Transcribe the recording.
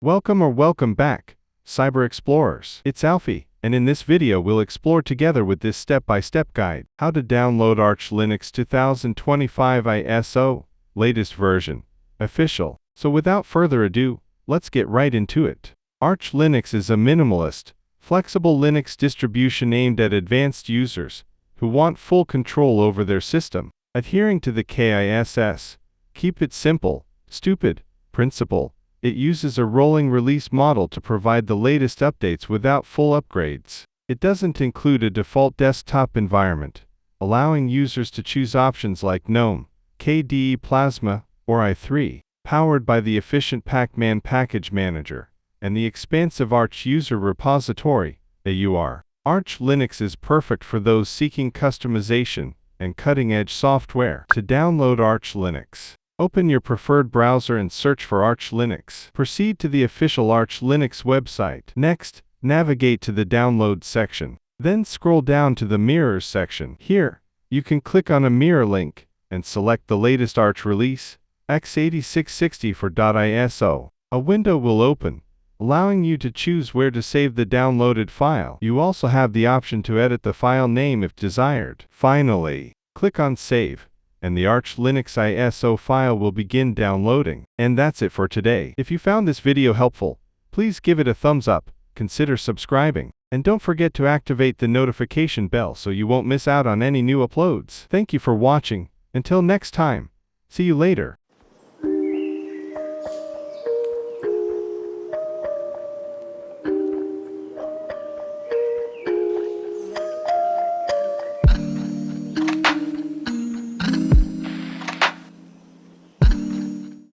Welcome back, Cyber Explorers. It's Alfie, and in this video we'll explore together with this step-by-step guide how to download Arch Linux 2025 ISO, latest version, official. So without further ado, let's get right into it. Arch Linux is a minimalist, flexible Linux distribution aimed at advanced users who want full control over their system. Adhering to the KISS, keep it simple, stupid, principle. It uses a rolling release model to provide the latest updates without full upgrades. It doesn't include a default desktop environment, allowing users to choose options like GNOME, KDE Plasma, or i3, powered by the efficient pacman package manager, and the expansive Arch user repository, AUR. Arch Linux is perfect for those seeking customization and cutting-edge software. To download Arch Linux, open your preferred browser and search for Arch Linux. Proceed to the official Arch Linux website. Next, navigate to the Download section. Then scroll down to the Mirrors section. Here, you can click on a mirror link and select the latest Arch release, x8660 for .iso. A window will open, allowing you to choose where to save the downloaded file. You also have the option to edit the file name if desired. Finally, click on Save, and the Arch Linux ISO file will begin downloading. And that's it for today. If you found this video helpful, please give it a thumbs up, consider subscribing, and don't forget to activate the notification bell so you won't miss out on any new uploads. Thank you for watching. Until next time, see you later.